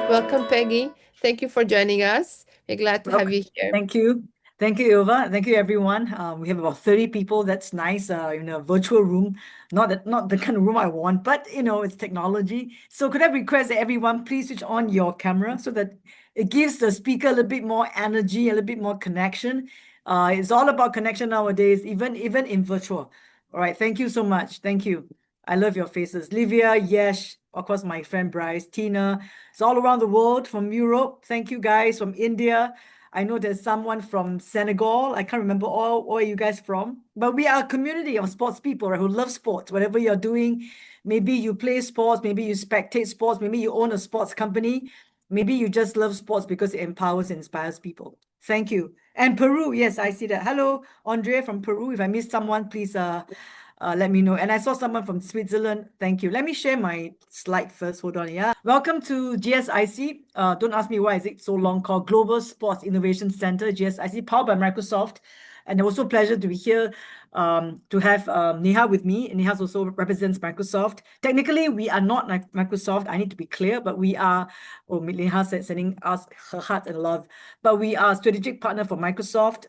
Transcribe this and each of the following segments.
Welcome, Peggy. Thank you for joining us. We're glad to have Welcome. you here. Thank you. Thank you, Ilva. Thank you, everyone. We have about 30 people. That's nice in a virtual room. Not the kind of room I want, but it's technology. So could I request that everyone please switch on your camera so that it gives the speaker a little bit more energy, a little bit more connection. It's all about connection nowadays, even in virtual. All right. Thank you so much. Thank you. I love your faces. Livia, Yesh, of course, my friend Bryce, Tina. It's all around the world from Europe. Thank you guys from India. I know there's someone from Senegal. I can't remember all where you guys from, but we are a community of sports people, right, who love sports. Whatever you're doing, maybe you play sports, maybe you spectate sports, maybe you own a sports company, maybe you just love sports because it empowers and inspires people. Thank you. And Peru, yes, I see that. Hello, Andre from Peru. If I missed someone, please let me know. And I saw someone from Switzerland. Thank you. Let me share my slide first. Hold on. Yeah. Welcome to GSIC. Don't ask me why is it so long, called Global Sports Innovation Center, GSIC, powered by Microsoft. And also pleasure to be here to have Neha with me. And Neha also represents Microsoft. Technically, we are not like Microsoft. I need to be clear, but we are, Neha said, sending us her heart and love. But we are a strategic partner for Microsoft.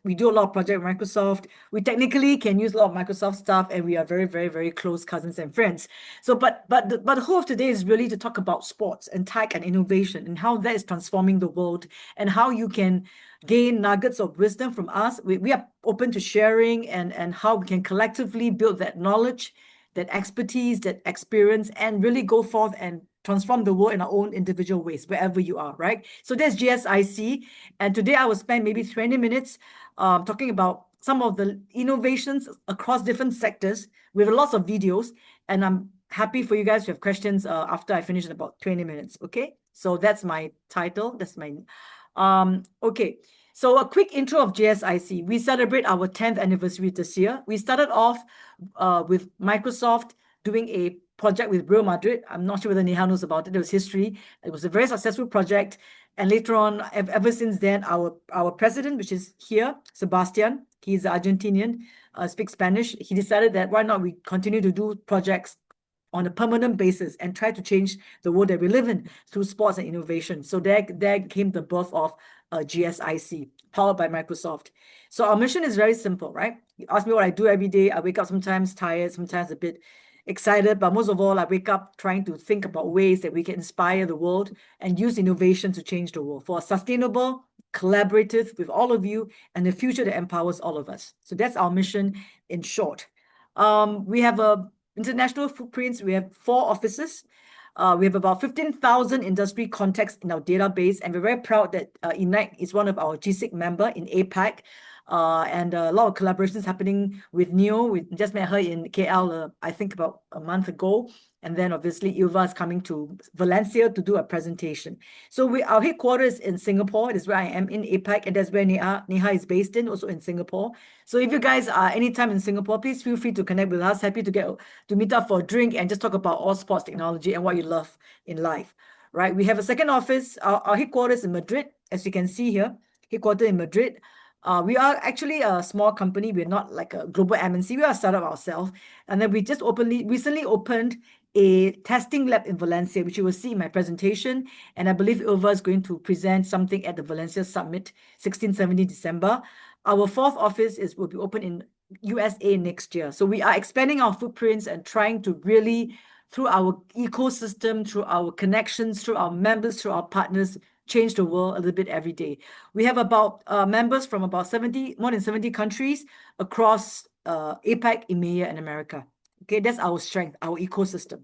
We do a lot of projects with Microsoft. We technically can use a lot of Microsoft stuff, and we are very, very, very close cousins and friends. So, but the whole of today is really to talk about sports and tech and innovation and how that is transforming the world and how you can gain nuggets of wisdom from us. We are open to sharing and how we can collectively build that knowledge, that expertise, that experience, and really go forth and transform the world in our own individual ways, wherever you are, right? So that's GSIC. And today I will spend maybe 20 minutes talking about some of the innovations across different sectors with lots of videos. And I'm happy for you guys to have questions after I finish in about 20 minutes, okay? So that's my title. That's my... Okay, so a quick intro of GSIC. We celebrate our 10th anniversary this year. We started off with Microsoft doing a project with Real Madrid. I'm not sure whether Neha knows about it. It was history. It was a very successful project. And later on, ever since then, our president, which is here, Sebastian, he's Argentinian, speaks Spanish. He decided that why not we continue to do projects on a permanent basis and try to change the world that we live in through sports and innovation. So there came the birth of GSIC, powered by Microsoft. So our mission is very simple, right? You ask me what I do every day. I wake up sometimes tired, sometimes a bit excited, but most of all, I wake up trying to think about ways that we can inspire the world and use innovation to change the world for a sustainable, collaborative with all of you and a future that empowers all of us. So that's our mission in short. We have a international footprints. We have 4 offices. We have about 15,000 industry contacts in our database, and we're very proud that IGNITE is one of our GSIC member in APAC. And a lot of collaborations happening with Neo. We just met her in KL, I think about a month ago. And then obviously Ilva is coming to Valencia to do a presentation. So our headquarters in Singapore. It is where I am in APAC, and that's where Neha is based in, also in Singapore. So if you guys are anytime in Singapore, please feel free to connect with us. Happy to meet up for a drink and just talk about all sports technology and what you love in life. Right? We have a second office, our headquarters in Madrid, as you can see here, headquartered in Madrid. We are actually a small company. We're not like a global MNC. We are a startup ourselves. And then we just recently opened a testing lab in Valencia, which you will see in my presentation. And I believe Ilva is going to present something at the Valencia Summit, 16-17 December. Our 4th office will be open in USA next year. So we are expanding our footprints and trying to really, through our ecosystem, through our connections, through our members, through our partners, change the world a little bit every day. We have about members from about more than 70 countries across APAC, EMEA, and America. Okay, that's our strength, our ecosystem.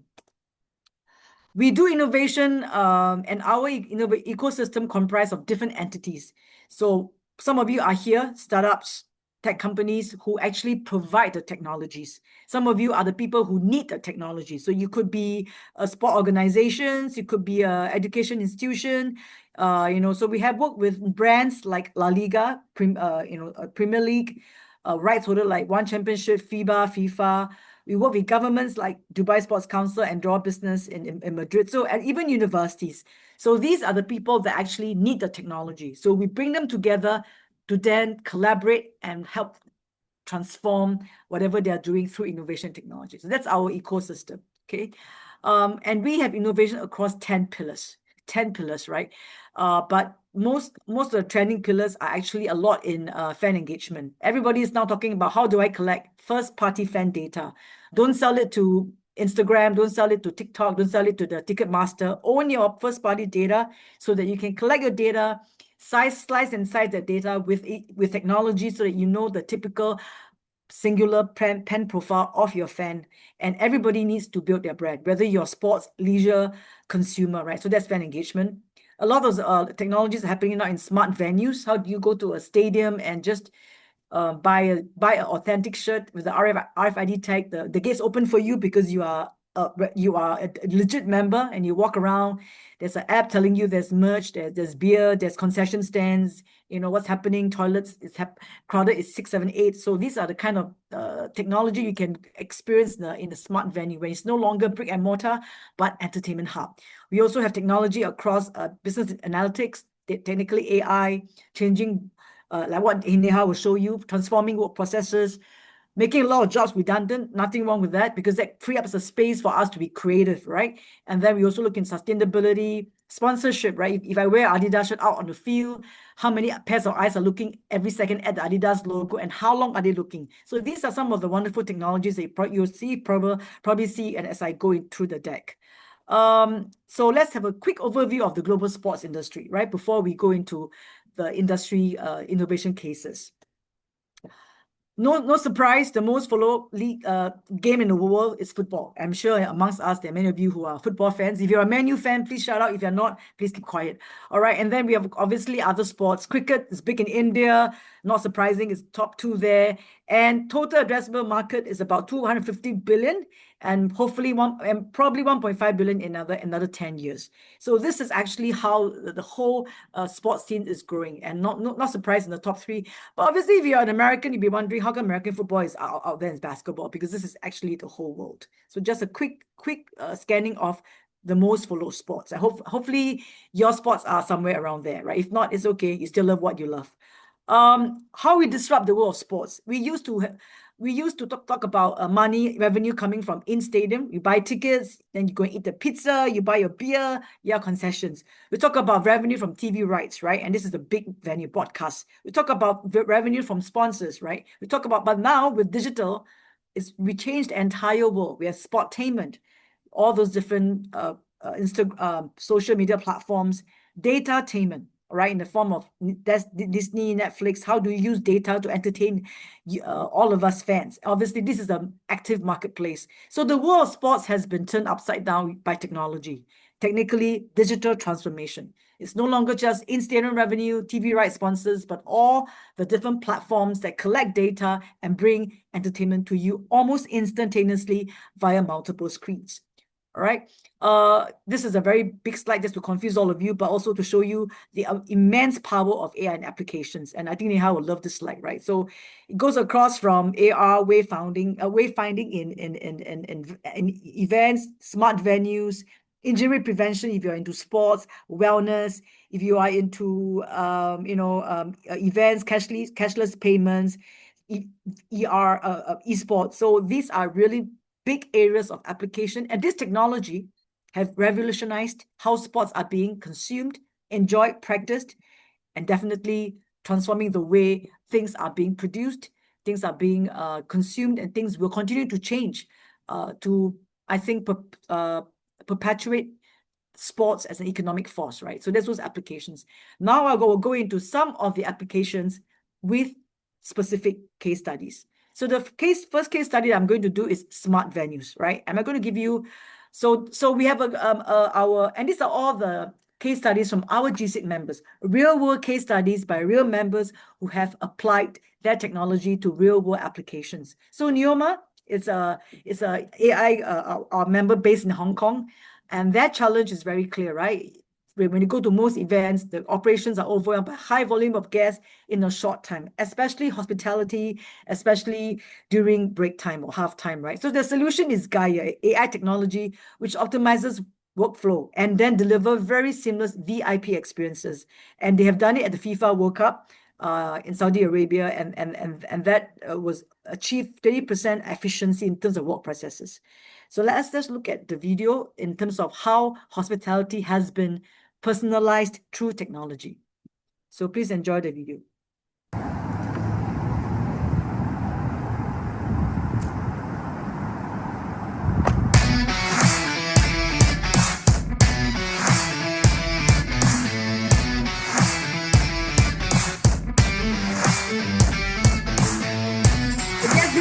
We do innovation, and our ecosystem comprised of different entities. So some of you are here, startups, tech companies who actually provide the technologies. Some of you are the people who need the technology. So you could be a sport organizations, you could be a education institution. So we have worked with brands like La Liga, Premier League, rights holder like One Championship, FIBA, FIFA. We work with governments like Dubai Sports Council and Draw Business in Madrid. So, and even universities. So these are the people that actually need the technology. So we bring them together to then collaborate and help transform whatever they are doing through innovation technology. So that's our ecosystem, okay? And we have innovation across 10 pillars. 10 pillars, right? But most of the trending pillars are actually a lot in fan engagement. Everybody is now talking about how do I collect first-party fan data. Don't sell it to Instagram, don't sell it to TikTok, don't sell it to the Ticketmaster. Own your first-party data so that you can collect your data, slice and size that data with technology so that you know the typical singular pen profile of your fan. And everybody needs to build their brand, whether you're sports, leisure, consumer, right? So that's fan engagement. A lot of those technologies are happening now in smart venues. How do you go to a stadium and just buy an authentic shirt with the RFID tag? The gates open for you because you are a legit member, and you walk around. There's an app telling you there's merch, there's beer, there's concession stands. You know what's happening. Toilets is crowded is 6, 7, 8. So these are the kind of technology you can experience in the smart venue, where it's no longer brick and mortar but entertainment hub. We also have technology across business analytics, technically AI, changing like what Neha will show you, transforming work processes, making a lot of jobs redundant. Nothing wrong with that, because that frees up the space for us to be creative, right? And then we also look in sustainability, sponsorship, right? If I wear Adidas shirt out on the field, how many pairs of eyes are looking every second at the Adidas logo, and how long are they looking? So these are some of the wonderful technologies that you'll see, probably see, and as I go through the deck. So let's have a quick overview of the global sports industry, right? Before we go into the industry innovation cases. No surprise, the most followed league game in the world is football. I'm sure amongst us, there are many of you who are football fans. If you're a Man U fan, please shout out. If you're not, please keep quiet. All right, and then we have obviously other sports. Cricket is big in India. Not surprising, it's top 2 there. And total addressable market is about 250 billion, and hopefully probably 1.5 billion in another 10 years. So this is actually how the whole sports scene is growing, and not surprised in the top 3. But obviously, if you're an American, you'd be wondering how come American football is out there in basketball, because this is actually the whole world. So just a quick scanning of the most followed sports. Hopefully your sports are somewhere around there, right? If not, it's okay. You still love what you love. How we disrupt the world of sports. We used to talk about money, revenue coming from in-stadium. You buy tickets, then you go and eat the pizza, you buy your beer, concessions. We talk about revenue from TV rights, right? And this is the big venue broadcast. We talk about revenue from sponsors, right? But now with digital, we changed the entire world. We have sportainment, all those different social media platforms, data-tainment, right, in the form of Disney, Netflix. How do you use data to entertain all of us fans? Obviously, this is an active marketplace. So the world of sports has been turned upside down by technology, technically digital transformation. It's no longer just in-stadium revenue, TV rights sponsors, but all the different platforms that collect data and bring entertainment to you almost instantaneously via multiple screens. All right. This is a very big slide just to confuse all of you, but also to show you the immense power of AI and applications. And I think Neha will love this slide, right? So it goes across from AR, wayfinding in events, smart venues, injury prevention if you're into sports, wellness, if you are into events, cashless payments, esports. So these are really big areas of application, and this technology have revolutionized how sports are being consumed, enjoyed, practiced, and definitely transforming the way things are being produced, things are being consumed, and things will continue to change to, I think, perpetuate sports as an economic force, right? So there's those applications. Now I will go into some of the applications with specific case studies. So the first case study I'm going to do is smart venues, right? And I'm going to give you, so we have and these are all the case studies from our GSIC members, real world case studies by real members who have applied their technology to real world applications. So Neoma is a AI our member based in Hong Kong, and their challenge is very clear, right? When you go to most events, the operations are overwhelmed by high volume of guests in a short time, especially hospitality, especially during break time or half time, right? So the solution is Gaia, AI technology, which optimizes workflow and then deliver very seamless VIP experiences. And they have done it at the FIFA World Cup in Saudi Arabia, and that was achieved 30% efficiency in terms of work processes. So let's just look at the video in terms of how hospitality has been personalized through technology. So please enjoy the video.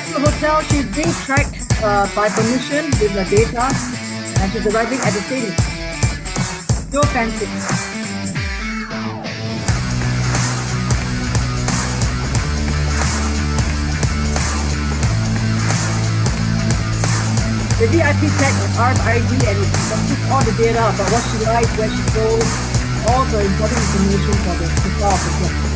The hotel, she's being tracked by permission with the data, and she's arriving at the stadium. So fancy. The VIP tag is RFID, and it contains all the data about what she likes, where she goes, all the important information for the profile of the guest.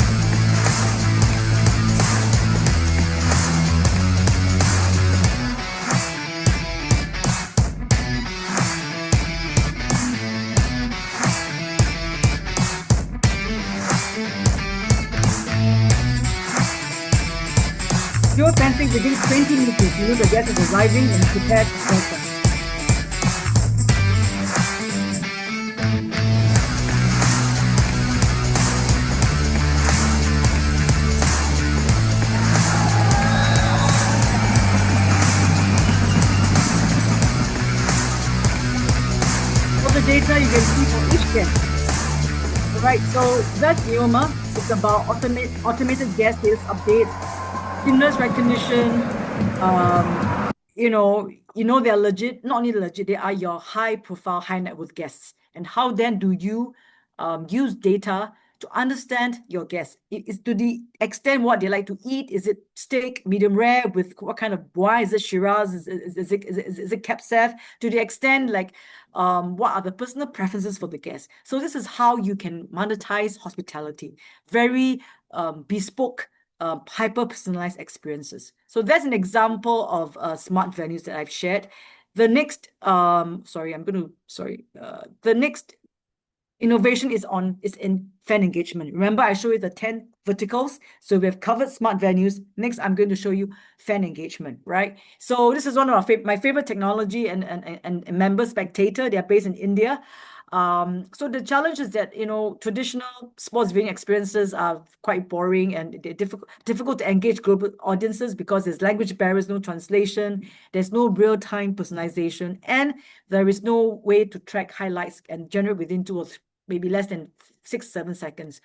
Fencing within 20 meters. You know the guest is arriving and prepared to welcome. For the data you can see for each guest. Alright, so that's Neoma. It's about automated guest status updates, stimulus recognition. You know they're legit. Not only legit, they are your high profile, high net worth guests. And how then do you use data to understand your guests? It's to the extent what they like to eat. Is it steak, medium rare, with what kind of wine? Is it Shiraz? Is it Capsef? To the extent like what are the personal preferences for the guests? So this is how you can monetize hospitality. Very bespoke, hyper-personalized experiences. So that's an example of smart venues that I've shared. The next, the next innovation is in fan engagement. Remember, I showed you the 10 verticals. So we have covered smart venues. Next, I'm going to show you fan engagement, right? So this is one of my favorite technology and member Spectator. They are based in India. So the challenge is that, traditional sports viewing experiences are quite boring and they're difficult to engage global audiences because there's language barriers, no translation, there's no real-time personalization, and there is no way to track highlights and generate within 2 or maybe less than 6-7 seconds.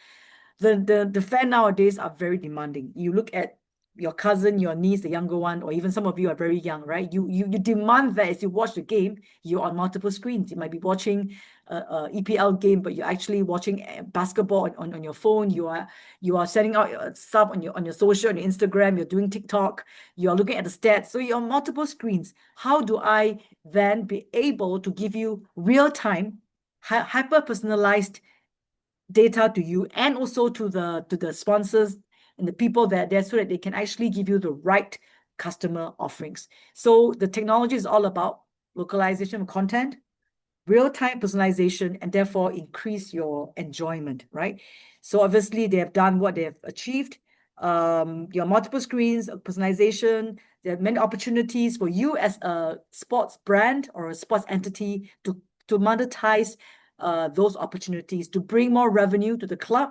The fan nowadays are very demanding. You look at your cousin, your niece, the younger one, or even some of you are very young, right? You demand that as you watch the game, you're on multiple screens. You might be watching a EPL game, but you're actually watching basketball on your phone. You are sending out stuff on your social, on your Instagram. You're doing TikTok. You are looking at the stats. So you're on multiple screens. How do I then be able to give you real-time, hyper-personalized data to you and also to the sponsors and the people that are there so that they can actually give you the right customer offerings? So the technology is all about localization of content, real-time personalization, and therefore increase your enjoyment, right? So obviously they have done what they have achieved. Your multiple screens, personalization, there are many opportunities for you as a sports brand or a sports entity to monetize those opportunities, to bring more revenue to the club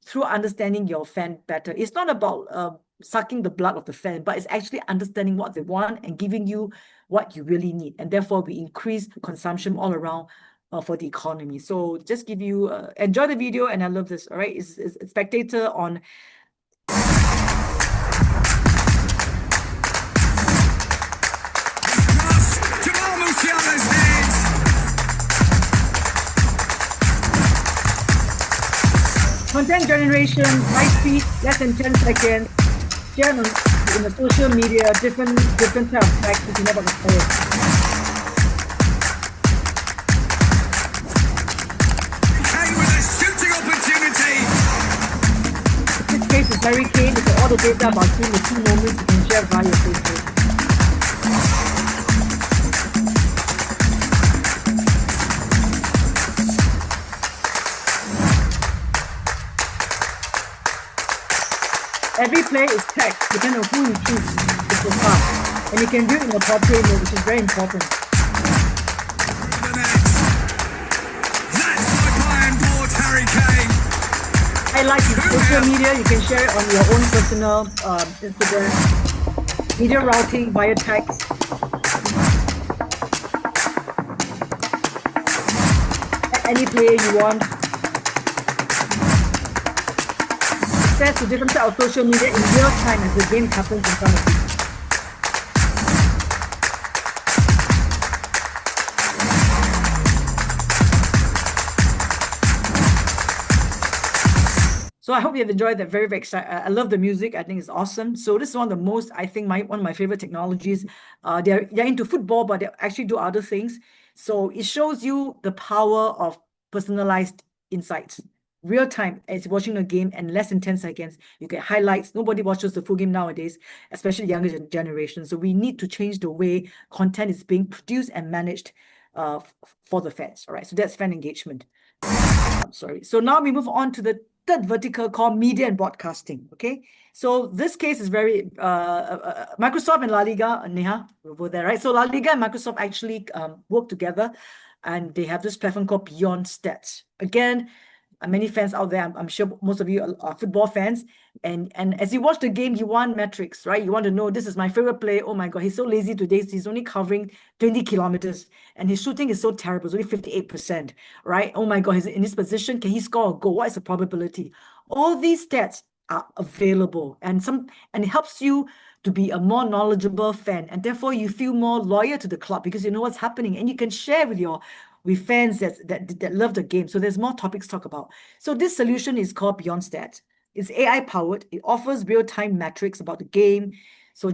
through understanding your fan better. It's not about sucking the blood of the fan, but it's actually understanding what they want and giving you what you really need. And therefore, we increase consumption all around for the economy. So just give you, enjoy the video, and I love this, all right? It's Spectator on... Content generation, high speed, less than 10 seconds. Share in the social media, different type of text if you know about the player. Kane with a shooting opportunity. This case is Harry Kane. It's all the data about him, the 2 moments you can share via Facebook. Every play is tagged depending on who you choose to profile. And you can do it in a portrait mode, which is very important. That's my Bayern ball. highlights in social media. You can share it on your own personal Instagram. Media routing via text. Any player you want. Access to different types of social media in real time as the game happens in front of you. So I hope you have enjoyed that. Very, very exciting. I love the music. I think it's awesome. So this is one of the most, I think, one of my favorite technologies. They're into football, but they actually do other things. So it shows you the power of personalized insights. Real time as watching a game, and less than 10 seconds, you get highlights. Nobody watches the full game nowadays, especially younger generation. So we need to change the way content is being produced and managed for the fans. All right. So that's fan engagement. I'm sorry. So now we move on to the third vertical called media and broadcasting. Okay, so this case is very Microsoft and La Liga. Neha, over there, right? So La Liga and Microsoft actually work together, and they have this platform called Beyond Stats. Again, many fans out there, I'm sure most of you are football fans, and as you watch the game, you want metrics, right? You want to know, this is my favorite player. Oh my God, he's so lazy today. He's only covering 20 kilometers, and his shooting is so terrible. It's only 58%, right? Oh my God, he's in this position. Can he score a goal? What is the probability? All these stats are available, and it helps you to be a more knowledgeable fan, and therefore you feel more loyal to the club because you know what's happening, and you can share with fans that love the game. So there's more topics to talk about. So this solution is called Beyond Stats. It's AI powered. It offers real-time metrics about the game. So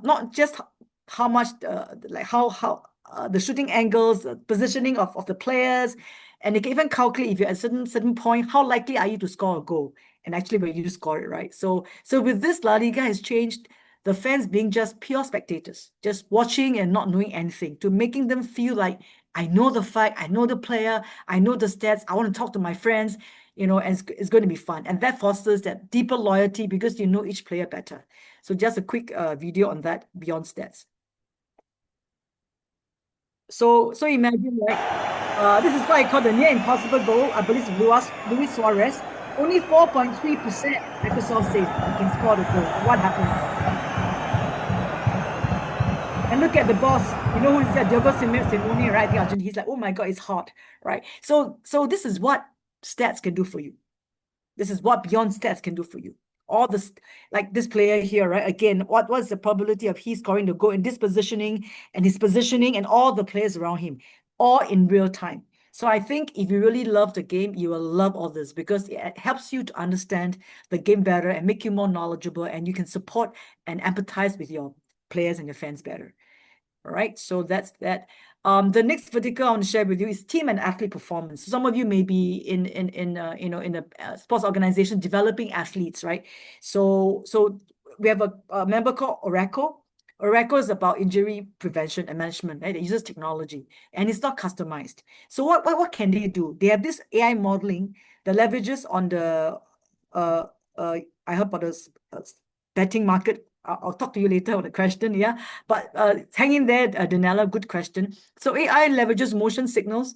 not just how much the shooting angles, the positioning of the players, and it can even calculate if you're at a certain point, how likely are you to score a goal? And actually, when you score it, right? So with this, La Liga has changed the fans being just pure spectators, just watching and not knowing anything, to making them feel like, I know the fight, I know the player, I know the stats, I want to talk to my friends, and it's going to be fun. And that fosters that deeper loyalty because you know each player better. So just a quick video on that, Beyond Stats. So imagine, right? This is what I call the near impossible goal. I believe it's Luis Suarez. Only 4.3% Microsoft says he can score the goal. What happened? And look at the boss. You know who is that? Diego Simeone, right? The Argentine. He's like, oh my God, it's hot, right? So this is what stats can do for you. This is what Beyond Stats can do for you. All this, like this player here, right? Again, what's the probability of he scoring the goal in this positioning and his positioning and all the players around him, all in real time. So I think if you really love the game, you will love all this because it helps you to understand the game better and make you more knowledgeable, and you can support and empathize with your players and your fans better. All right, so that's that. The next vertical I want to share with you is team and athlete performance. Some of you may be in a sports organization developing athletes, right? So we have a member called Oracle. Oracle is about injury prevention and management, right? It uses technology and it's not customized. So what can they do? They have this AI modeling that leverages on the I heard about this betting market. I'll talk to you later on the question, yeah. But hang in there, Danella, good question. So AI leverages motion signals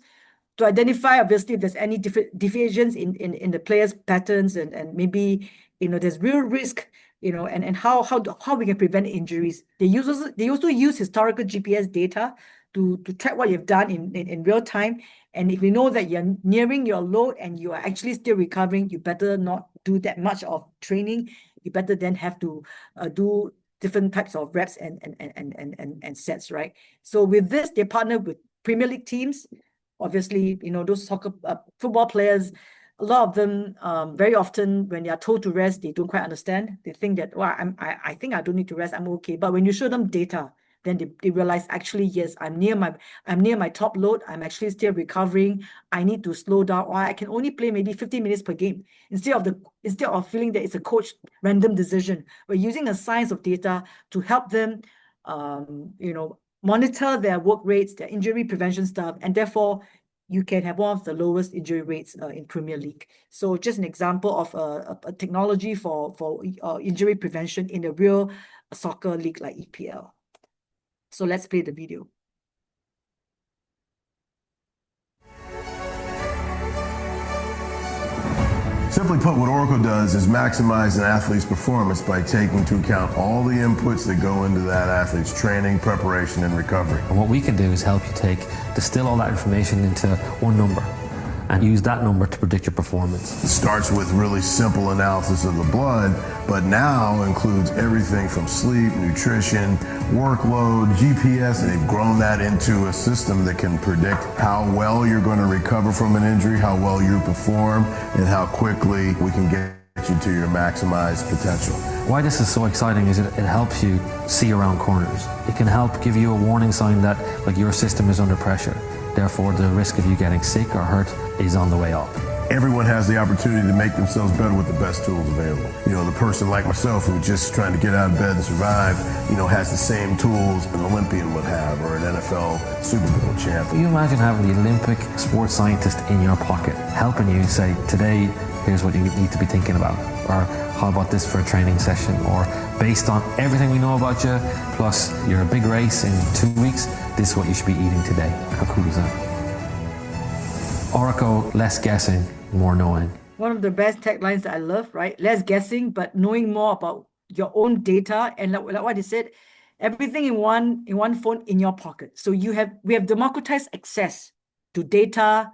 to identify, obviously, if there's any deviations in the player's patterns, and maybe there's real risk, and how we can prevent injuries. They also use historical GPS data to track what you've done in real time. And if you know that you're nearing your load and you are actually still recovering, you better not do that much of training. You better then have to do different types of reps and sets, right? So with this, they partner with Premier League teams. Obviously, those soccer football players, a lot of them, very often when they are told to rest, they don't quite understand. They think that, well, I think I don't need to rest, I'm okay. But when you show them data, then they realize, actually, yes, I'm near my top load. I'm actually still recovering. I need to slow down, or I can only play maybe 50 minutes per game. Instead of feeling that it's a coach random decision, we're using a science of data to help them, monitor their work rates, their injury prevention stuff, and therefore you can have one of the lowest injury rates in Premier League. So just an example of a technology for injury prevention in a real soccer league like EPL. So let's play the video. So Simply put, what Oracle does is maximize an athlete's performance by taking into account all the inputs that go into that athlete's training, preparation, and recovery. And what we can do is help you distill all that information into one number and use that number to predict your performance. It starts with really simple analysis of the blood, but now includes everything from sleep, nutrition, workload, GPS, and they've grown that into a system that can predict how well you're going to recover from an injury, how well you perform, and how quickly we can get you to your maximized potential. Why this is so exciting is it helps you see around corners. It can help give you a warning sign that your system is under pressure. Therefore, the risk of you getting sick or hurt is on the way up. Everyone has the opportunity to make themselves better with the best tools available. The person like myself who's just trying to get out of bed and survive, has the same tools an Olympian would have or an NFL Super Bowl champ. You imagine having the Olympic sports scientist in your pocket, helping you say, today, here's what you need to be thinking about. Or how about this for a training session? Or based on everything we know about you, plus your big race in 2 weeks, this is what you should be eating today. How cool is that? Oracle, less guessing, more knowing. One of the best taglines that I love, right? Less guessing, but knowing more about your own data. And like what he said, everything in one phone in your pocket. So we have democratized access to data,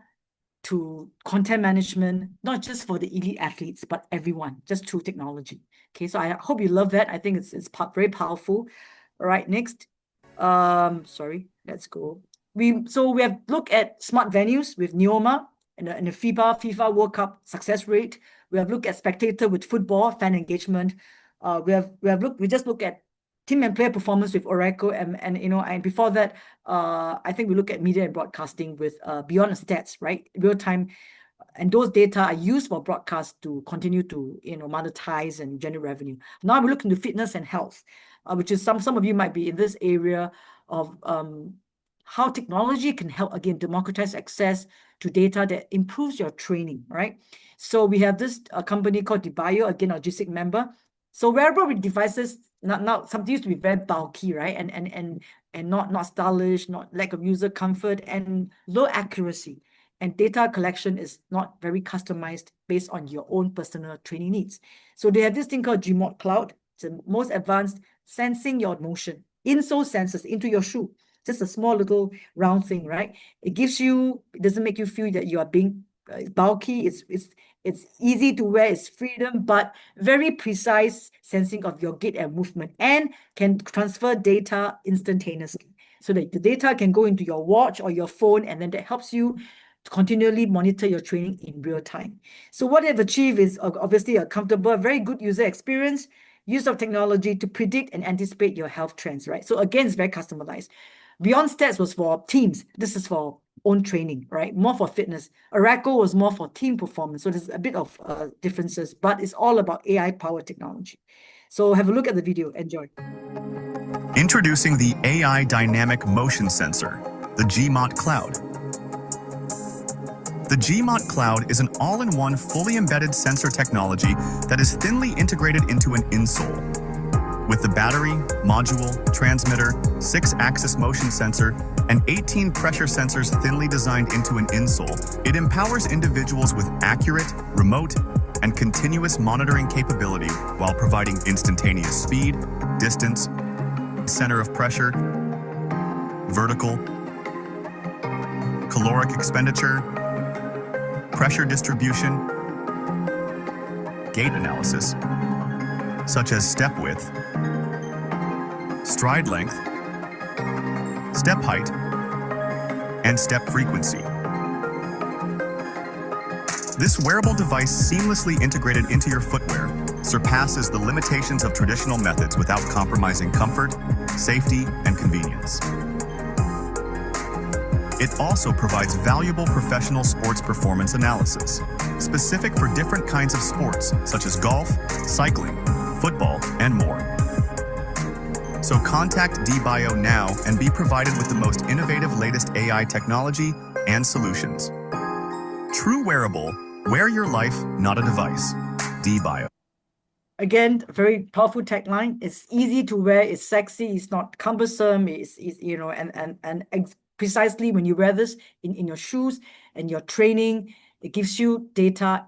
to content management, not just for the elite athletes, but everyone, just through technology. Okay, so I hope you love that. I think it's very powerful. All right, next. Sorry, let's go. We have looked at smart venues with Neoma and the FIFA World Cup success rate. We have looked at spectator with football, fan engagement. We just looked at team and player performance with Oracle, and before that, I think we look at media and broadcasting with Beyond the Stats, right? Real time, and those data are used for broadcast to continue to monetize and generate revenue. Now we look into fitness and health, which is some of you might be in this area of how technology can help again democratize access to data that improves your training, right? So we have this company called DeBio, again our GSIC member. So wearable devices now something used to be very bulky, right? And not stylish, not lack of user comfort, and low accuracy. And data collection is not very customized based on your own personal training needs. So they have this thing called Gmod Cloud. It's the most advanced sensing your motion. Insole sensors into your shoe. Just a small little round thing, right? It doesn't make you feel that you are being bulky. It's easy to wear, it's freedom, but very precise sensing of your gait and movement, and can transfer data instantaneously. So that the data can go into your watch or your phone, and then that helps you to continually monitor your training in real time. So what they've achieved is obviously a comfortable, very good user experience, use of technology to predict and anticipate your health trends, right? So again, it's very customized. Beyond Stats was for teams. This is for own training, right? More for fitness. Oracle was more for team performance. So there's a bit of differences, but it's all about AI-powered technology. So have a look at the video. Enjoy. Introducing the AI Dynamic Motion Sensor, the GMOT Cloud. The GMOT Cloud is an all-in-one fully embedded sensor technology that is thinly integrated into an insole. With the battery, module, transmitter, 6-axis motion sensor, and 18 pressure sensors thinly designed into an insole, it empowers individuals with accurate, remote, and continuous monitoring capability while providing instantaneous speed, distance, center of pressure, vertical, caloric expenditure, pressure distribution, gait analysis, such as step width, stride length, step height, and step frequency. This wearable device, seamlessly integrated into your footwear, surpasses the limitations of traditional methods without compromising comfort, safety, and convenience. It also provides valuable professional sports performance analysis, specific for different kinds of sports, such as golf, cycling, football, and more. So contact DBio now and be provided with the most innovative latest AI technology and solutions. True wearable, wear your life, not a device. DBio. Again, very powerful tagline. It's easy to wear, it's sexy, it's not cumbersome, precisely when you wear this in your shoes and your training, it gives you data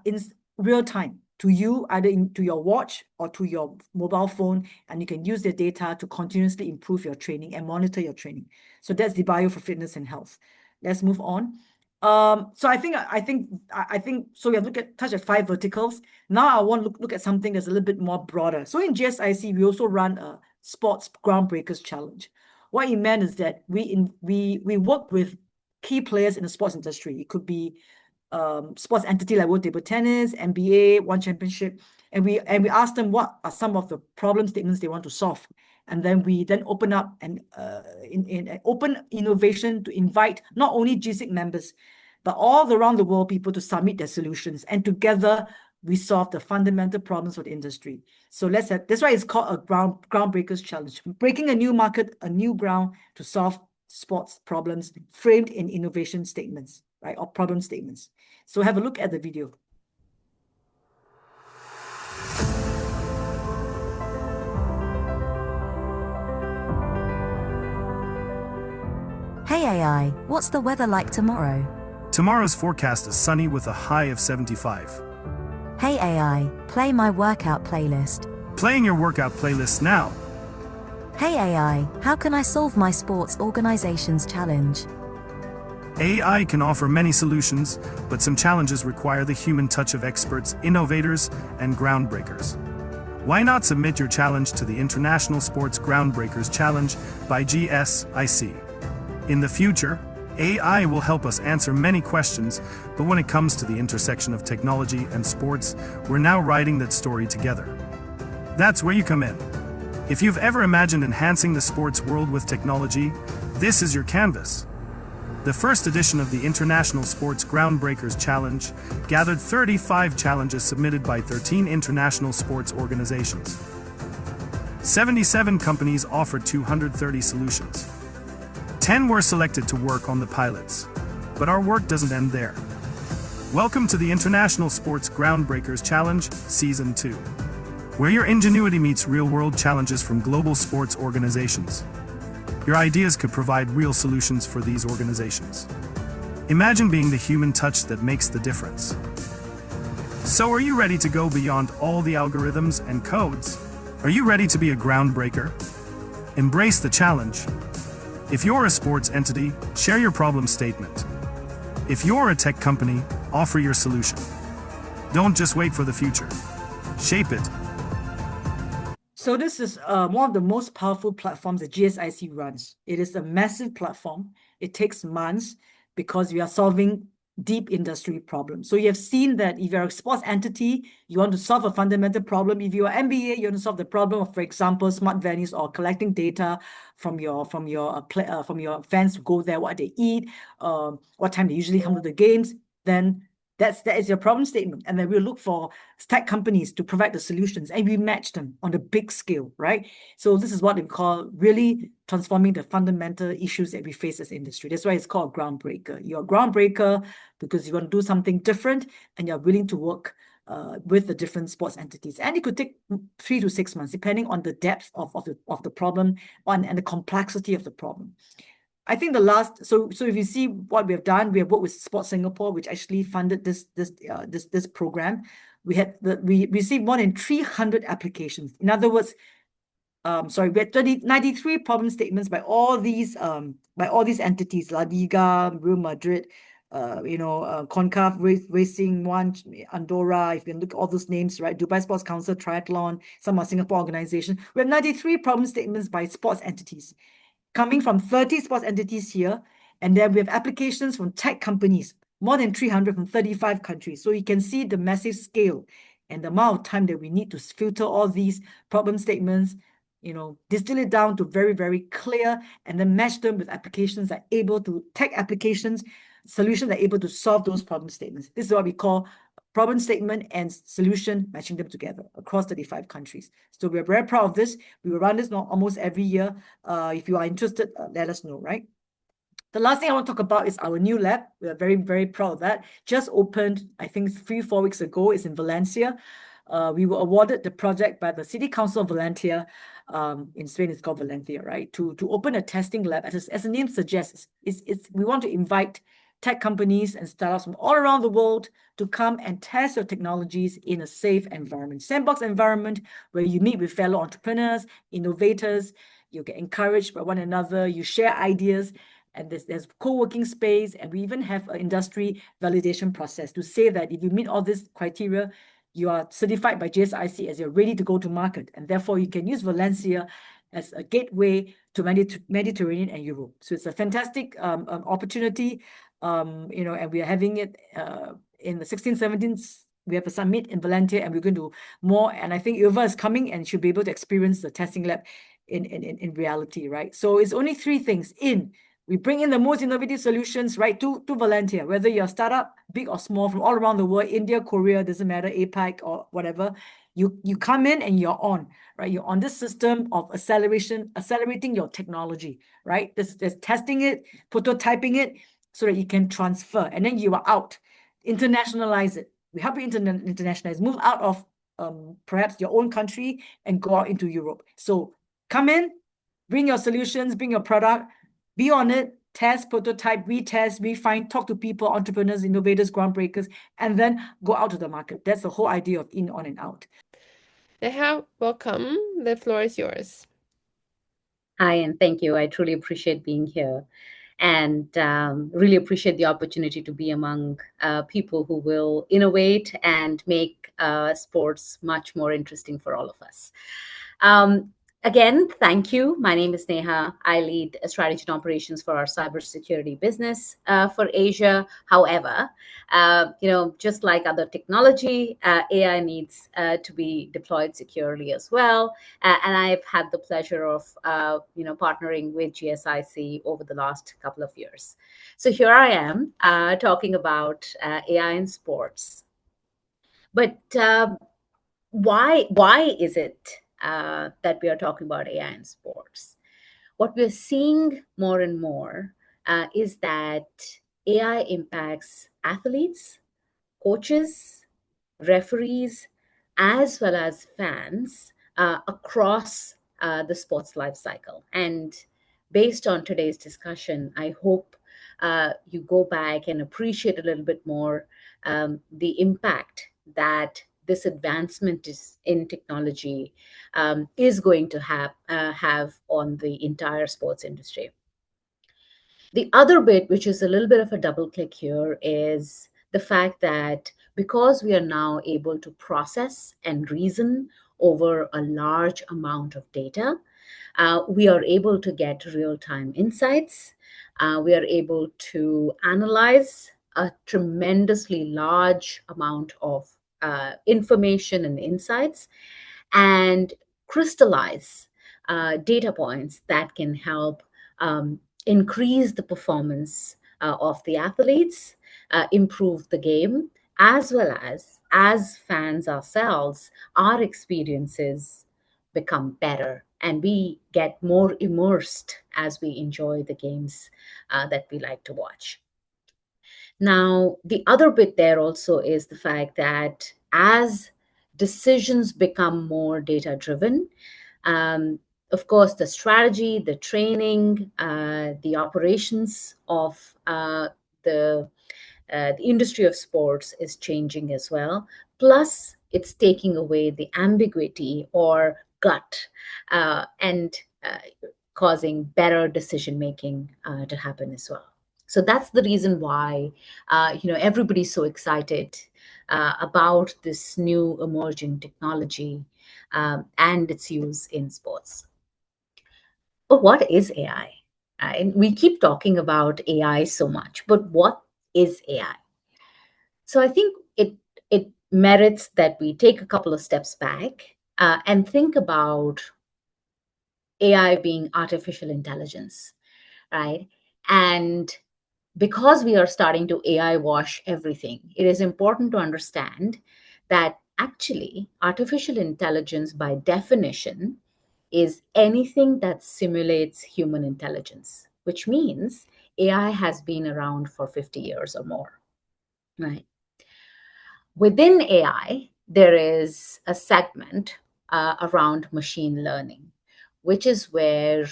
real time to you, either to your watch or to your mobile phone, and you can use the data to continuously improve your training and monitor your training. So that's the bio for fitness and health. Let's move on. So I think so. We have touched at 5 verticals. Now I want to look at something that's a little bit more broader. So in GSIC, we also run a sports groundbreakers challenge. What it meant is that we work with key players in the sports industry. It could be sports entity like World Table Tennis, NBA, One Championship, and we ask them what are some of the problem statements they want to solve, and then we open up and in open innovation to invite not only GSIC members, but all around the world people to submit their solutions, and together we solve the fundamental problems of the industry. So that's why it's called a groundbreakers challenge, breaking a new market, a new ground to solve sports problems framed in innovation statements, right, or problem statements. So have a look at the video. Hey AI, what's the weather like tomorrow? Tomorrow's forecast is sunny with a high of 75. Hey AI, play my workout playlist. Playing your workout playlist now. Hey AI, how can I solve my sports organization's challenge? AI can offer many solutions, but some challenges require the human touch of experts, innovators, and groundbreakers. Why not submit your challenge to the International Sports Groundbreakers Challenge by GSIC? In the future, AI will help us answer many questions, but when it comes to the intersection of technology and sports, we're now writing that story together. That's where you come in. If you've ever imagined enhancing the sports world with technology, this is your canvas. The first edition of the International Sports Groundbreakers Challenge gathered 35 challenges submitted by 13 international sports organizations. 77 companies offered 230 solutions. 10 were selected to work on the pilots. But our work doesn't end there. Welcome to the International Sports Groundbreakers Challenge, Season 2, where your ingenuity meets real-world challenges from global sports organizations. Your ideas could provide real solutions for these organizations. Imagine being the human touch that makes the difference. So are you ready to go beyond all the algorithms and codes? Are you ready to be a groundbreaker? Embrace the challenge. If you're a sports entity, share your problem statement. If you're a tech company, offer your solution. Don't just wait for the future. Shape it. So this is one of the most powerful platforms that GSIC runs. It is a massive platform. It takes months because we are solving deep industry problems. So you have seen that if you're a sports entity, you want to solve a fundamental problem. If you're NBA, you want to solve the problem of, for example, smart venues or collecting data from your fans who go there, what they eat, what time they usually come to the games. Then that is your problem statement. And then we'll look for tech companies to provide the solutions, and we match them on the big scale, right? So this is what we call really transforming the fundamental issues that we face as industry. That's why it's called a groundbreaker. You're a groundbreaker because you want to do something different and you're willing to work with the different sports entities. And it could take 3 to 6 months, depending on the depth of the problem and the complexity of the problem. I think so if you see what we have done, we have worked with Sports Singapore, which actually funded this program. We received more than 300 applications. In other words, we had 93 problem statements by all these entities: La Liga, Real Madrid, Concaf Racing, One, Andorra. If you can look at all those names, right? Dubai Sports Council, Triathlon, some are Singapore organizations. We have 93 problem statements by sports entities, coming from 30 sports entities here, and then we have applications from tech companies, more than 300 from 35 countries. So you can see the massive scale and the amount of time that we need to filter all these problem statements, distill it down to very, very clear, and then match them with applications that are able to, tech applications, solutions that are able to solve those problem statements. This is what we call problem statement and solution, matching them together across 35 countries. So we're very proud of this. We will run this almost every year. If you are interested, let us know, right? The last thing I want to talk about is our new lab. We are very, very proud of that. Just opened, I think 3-4 weeks ago. It's in Valencia. We were awarded the project by the City Council of Valencia. In Spain, it's called Valencia, right? To open a testing lab. As the name suggests, we want to invite tech companies and startups from all around the world to come and test your technologies in a safe environment, sandbox environment where you meet with fellow entrepreneurs, innovators, you get encouraged by one another, you share ideas, and there's co-working space, and we even have an industry validation process to say that if you meet all these criteria, you are certified by GSIC as you're ready to go to market, and therefore you can use Valencia as a gateway to Mediterranean and Europe. So it's a fantastic opportunity, and we are having it in the 16th, 17th. We have a summit in Valencia, and we're going to do more. And I think Ilva is coming, and she'll be able to experience the testing lab in reality, right? So it's only three things. We bring in the most innovative solutions, right, to Valencia, whether you're a startup, big or small, from all around the world, India, Korea, doesn't matter, APAC or whatever. You come in and you're on, right? You're on this system of accelerating your technology, right? There's testing it, prototyping it, so that you can transfer, and then you are out. Internationalize it. We help you internationalize, move out of perhaps your own country and go out into Europe. So come in, bring your solutions, bring your product, be on it, test, prototype, retest, refine, talk to people, entrepreneurs, innovators, groundbreakers, and then go out to the market. That's the whole idea of in, on, and out. Neha, welcome. The floor is yours. Hi, and thank you. I truly appreciate being here and really appreciate the opportunity to be among people who will innovate and make sports much more interesting for all of us. Again, thank you. My name is Neha. I lead strategy and operations for our cybersecurity business for Asia. However, just like other technology, AI needs to be deployed securely as well. And I've had the pleasure of, partnering with GSIC over the last couple of years. So here I am talking about AI in sports. But why is it that we are talking about AI in sports? What we're seeing more and more is that AI impacts athletes, coaches, referees, as well as fans across the sports life cycle. And based on today's discussion, I hope you go back and appreciate a little bit more the impact that this advancement in technology is going to have on the entire sports industry. The other bit, which is a little bit of a double click here, is the fact that because we are now able to process and reason over a large amount of data, we are able to get real-time insights. We are able to analyze a tremendously large amount of information and insights and crystallize data points that can help increase the performance of the athletes, improve the game, as well as fans ourselves, our experiences become better and we get more immersed as we enjoy the games that we like to watch. Now, the other bit there also is the fact that as decisions become more data driven, of course, the strategy, the training, the operations of the industry of sports is changing as well. Plus, it's taking away the ambiguity or gut and causing better decision making to happen as well. So that's the reason why everybody's so excited about this new emerging technology and its use in sports. But what is AI? And we keep talking about AI so much, but what is AI? So I think it merits that we take a couple of steps back and think about AI being artificial intelligence, right? And because we are starting to AI wash everything, it is important to understand that actually artificial intelligence by definition is anything that simulates human intelligence, which means AI has been around for 50 years or more, right? Within AI, there is a segment around machine learning, which is where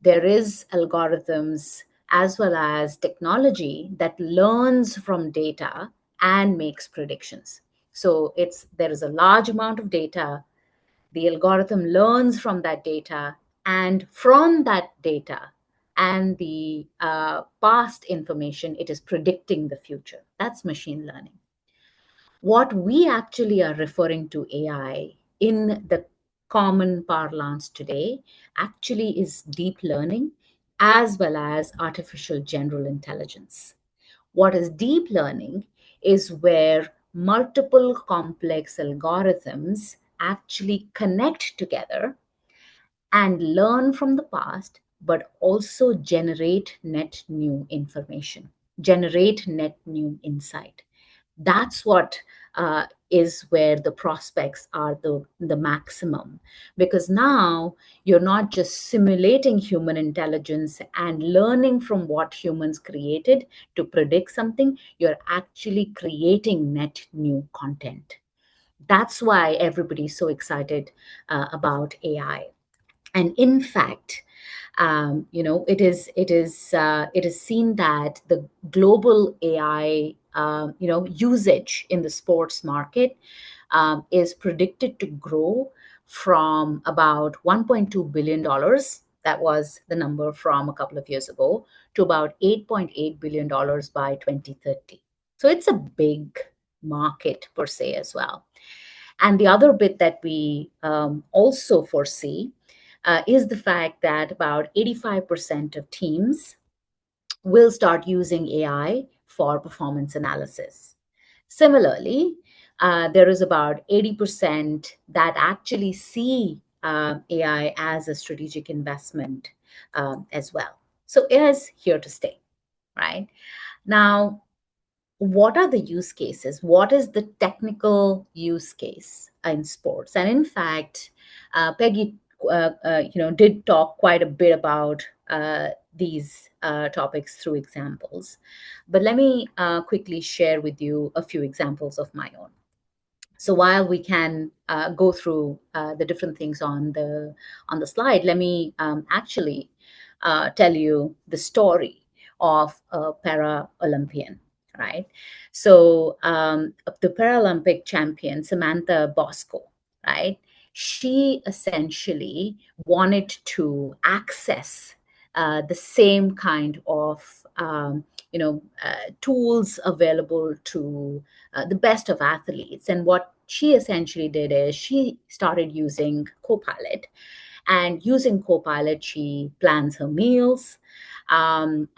there is algorithms as well as technology that learns from data and makes predictions. So there is a large amount of data. The algorithm learns from that data, and from that data and the past information, it is predicting the future. That's machine learning. What we actually are referring to AI in the common parlance today actually is deep learning as well as artificial general intelligence. What is deep learning is where multiple complex algorithms actually connect together and learn from the past, but also generate net new information, generate net new insight. That's what is where the prospects are the maximum, because now you're not just simulating human intelligence and learning from what humans created to predict something, you're actually creating net new content. That's why everybody's so excited about AI. And in fact, it is seen that the global AI usage in the sports market is predicted to grow from about $1.2 billion. That was the number from a couple of years ago, to about $8.8 billion by 2030. So it's a big market per se as well. And the other bit that we also foresee is the fact that about 85% of teams will start using AI for performance analysis. Similarly, there is about 80% that actually see AI as a strategic investment as well. So AI is here to stay, right? Now, what are the use cases? What is the technical use case in sports? And in fact, Peggy, did talk quite a bit about these topics through examples. But let me quickly share with you a few examples of my own. So while we can go through the different things on the slide, let me actually tell you the story of a para-Olympian, right? So the Paralympic champion, Samantha Bosco, right? She essentially wanted to access the same kind of tools available to the best of athletes. And what she essentially did is she started using Copilot. And using Copilot, she plans her meals,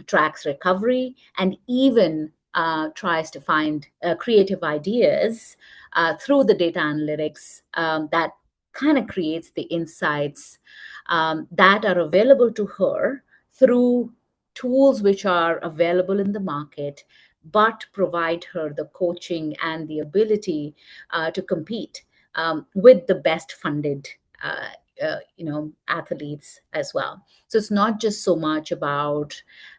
tracks recovery, and even tries to find creative ideas through the data analytics that kind of creates the insights that are available to her through tools which are available in the market, but provide her the coaching and the ability to compete with the best funded athletes as well. So it's not just so much about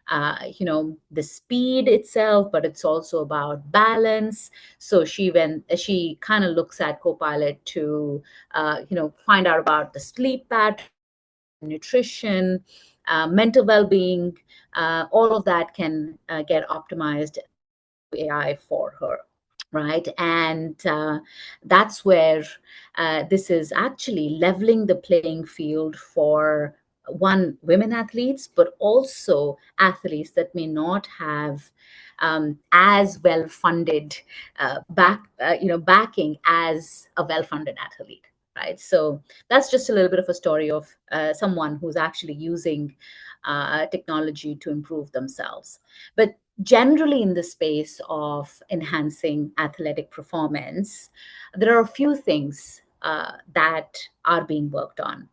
the speed itself, but it's also about balance. So she kind of looks at Copilot to find out about the sleep patterns, nutrition, mental well-being. All of that can get optimized through AI for her, right? And that's where this is actually leveling the playing field for women athletes, but also athletes that may not have as well funded backing as a well funded athlete, right? So that's just a little bit of a story of someone who's actually using technology to improve themselves. But generally, in the space of enhancing athletic performance, there are a few things that are being worked on.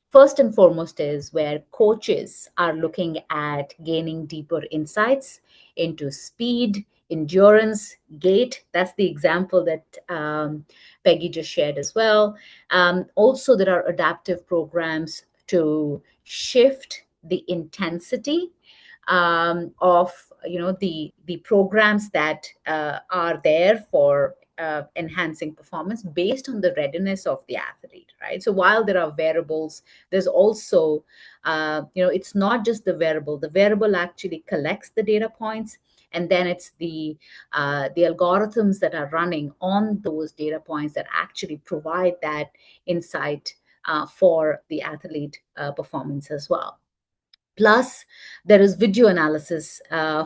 First and foremost is where coaches are looking at gaining deeper insights into speed, endurance, gait. That's the example that Peggy just shared as well. Also, there are adaptive programs to shift the intensity of the programs that are there for enhancing performance based on the readiness of the athlete, right? So while there are variables, there's also, it's not just the variable. The variable actually collects the data points, and then it's the algorithms that are running on those data points that actually provide that insight for the athlete performance as well. Plus, there is video analysis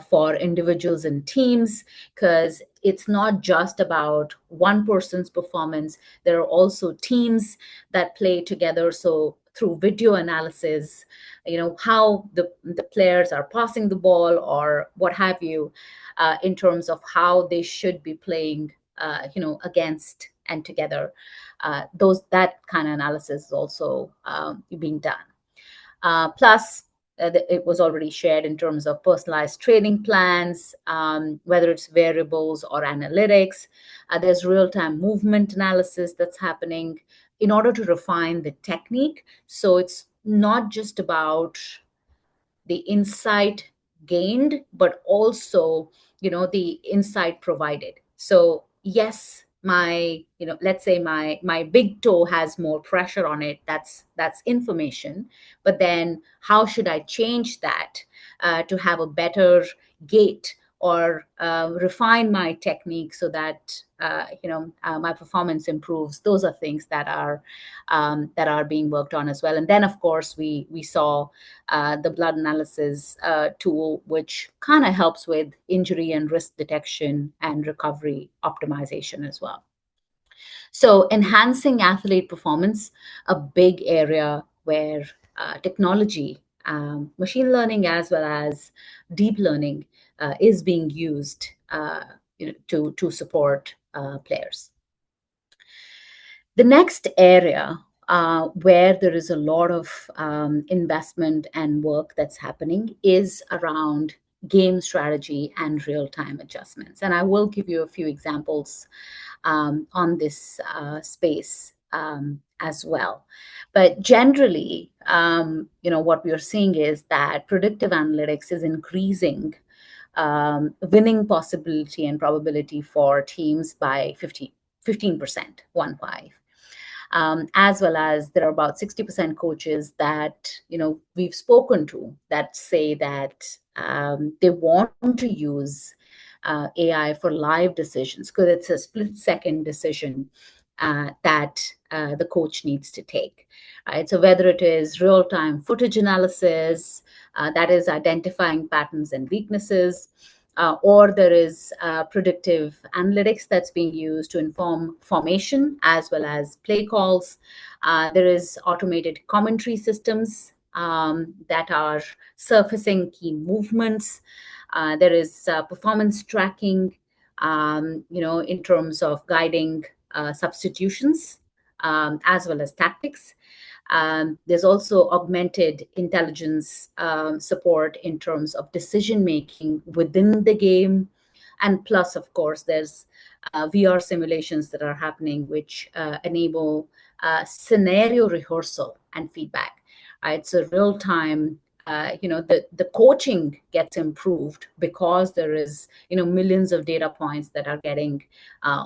for individuals and teams, because it's not just about one person's performance. There are also teams that play together. So through video analysis, how the players are passing the ball or what have you, in terms of how they should be playing, against and together. That kind of analysis is also being done. Plus, it was already shared in terms of personalized training plans, whether it's variables or analytics. There's real-time movement analysis that's happening in order to refine the technique. So it's not just about the insight gained, but also, the insight provided. So yes, let's say my big toe has more pressure on it. That's information. But then how should I change that to have a better gait, or refine my technique so that my performance improves? Those are things that are being worked on as well. And then of course we saw the blood analysis tool, which kind of helps with injury and risk detection and recovery optimization as well. So enhancing athlete performance, a big area where technology, machine learning as well as deep learning is being used to support players. The next area where there is a lot of investment and work that's happening is around game strategy and real-time adjustments. And I will give you a few examples on this space as well. But generally, what we are seeing is that predictive analytics is increasing winning possibility and probability for teams by 15%, 15%, as well as there are about 60% coaches that we've spoken to that say that they want to use AI for live decisions, because it's a split-second decision that the coach needs to take. Right? So whether it is real-time footage analysis, that is identifying patterns and weaknesses, or there is predictive analytics that's being used to inform formation as well as play calls. There is automated commentary systems that are surfacing key movements. There is performance tracking, in terms of guiding substitutions, as well as tactics. There's also augmented intelligence support in terms of decision making within the game. And plus, of course, there's VR simulations that are happening, which enable scenario rehearsal and feedback. Right? So real time, the coaching gets improved because there is millions of data points that are getting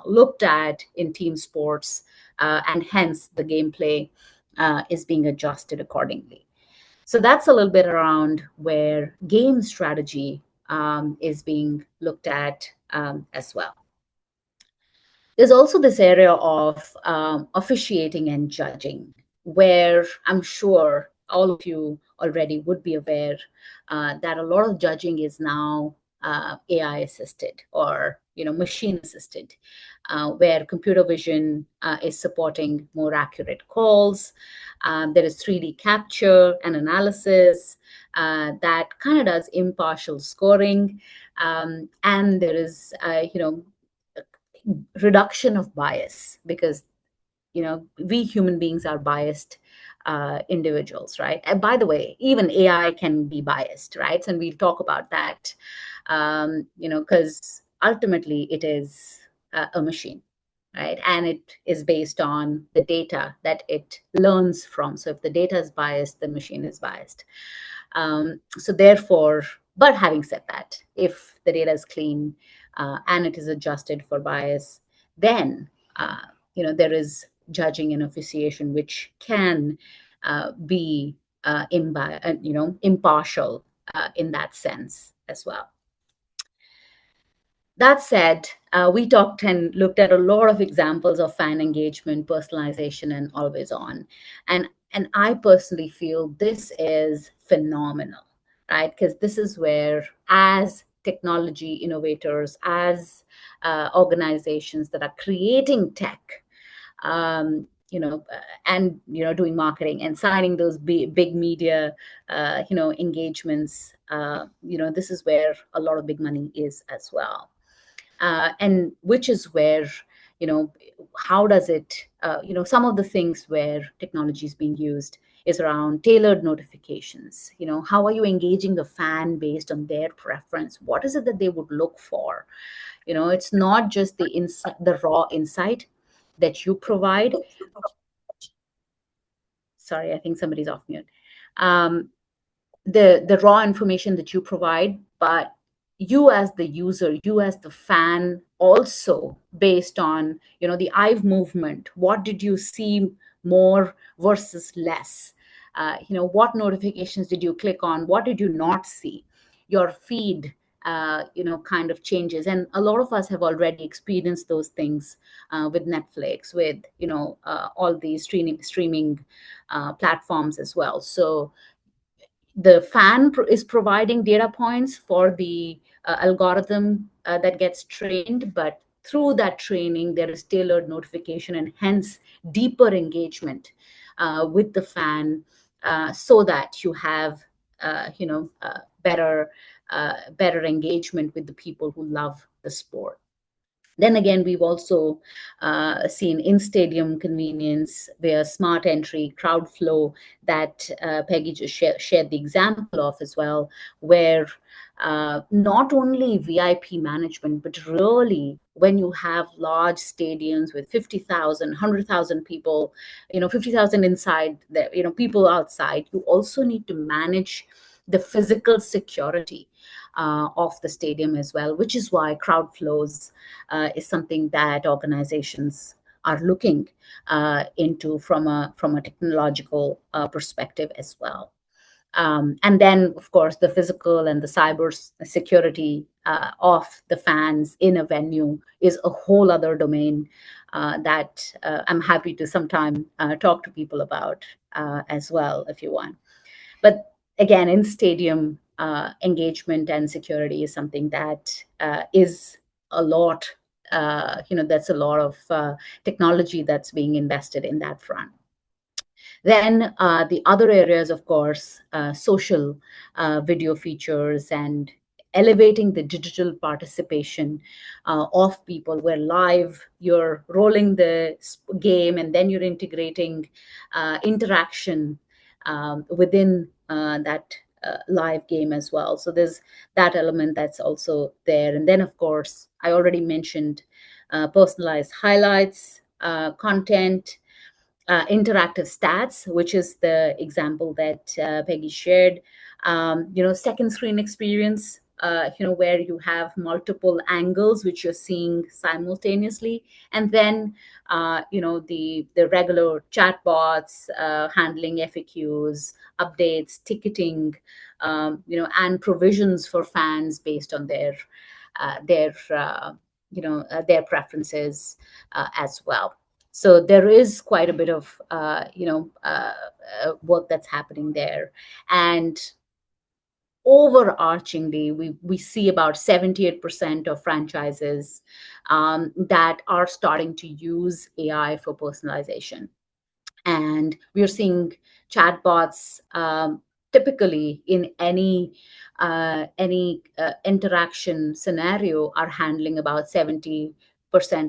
looked at in team sports, and hence the gameplay is being adjusted accordingly. So that's a little bit around where game strategy is being looked at as well. There's also this area of officiating and judging, where I'm sure all of you already would be aware that a lot of judging is now AI assisted or machine assisted, where computer vision is supporting more accurate calls. There is 3D capture and analysis that kind of does impartial scoring, and there is reduction of bias, because we human beings are biased individuals, right? And by the way, even AI can be biased, right? And we'll talk about that, because ultimately it is a machine, right? And it is based on the data that it learns from. So if the data is biased, the machine is biased. So therefore, but having said that, if the data is clean and it is adjusted for bias, then there is judging and officiation, which can be impartial in that sense as well. That said, we talked and looked at a lot of examples of fan engagement, personalization, and always on. And I personally feel this is phenomenal, right? Because this is where, as technology innovators, as organizations that are creating tech, and doing marketing and signing those big media engagements, this is where a lot of big money is as well. And which is where, how does it, some of the things where technology is being used is around tailored notifications. How are you engaging the fan based on their preference? What is it that they would look for? It's not just the raw insight that you provide. Sorry, I think somebody's off mute. The raw information that you provide, but you as the user, you as the fan, also based on the eye movement. What did you see more versus less? What notifications did you click on? What did you not see? Your feed kind of changes, and a lot of us have already experienced those things with Netflix, with all these streaming platforms as well. So the fan is providing data points for the algorithm that gets trained, but through that training, there is tailored notification and hence deeper engagement with the fan, so that you have better engagement with the people who love the sport. Then again, we've also seen in-stadium convenience via smart entry, crowd flow that Peggy just shared the example of as well, where not only VIP management, but really when you have large stadiums with 50,000, 100,000 people, 50,000 inside, people outside, you also need to manage the physical security of the stadium as well, which is why crowd flows is something that organizations are looking into from a technological perspective as well. And then, of course, the physical and the cyber security of the fans in a venue is a whole other domain that I'm happy to sometime talk to people about as well, if you want. But again, in stadium engagement and security is something that is a lot, that's a lot of technology that's being invested in that front. Then the other areas, of course, social video features and elevating the digital participation of people, where live you're rolling the game and then you're integrating interaction within that live game as well. So there's that element that's also there. And then, of course, I already mentioned personalized highlights, content, interactive stats, which is the example that Peggy shared. Second screen experience, where you have multiple angles which you're seeing simultaneously, and then the regular chatbots handling FAQs, updates, ticketing, and provisions for fans based on their preferences as well. So there is quite a bit of work that's happening there. And overarchingly, we see about 78% of franchises that are starting to use AI for personalization. And we are seeing chatbots typically in any interaction scenario are handling about 70%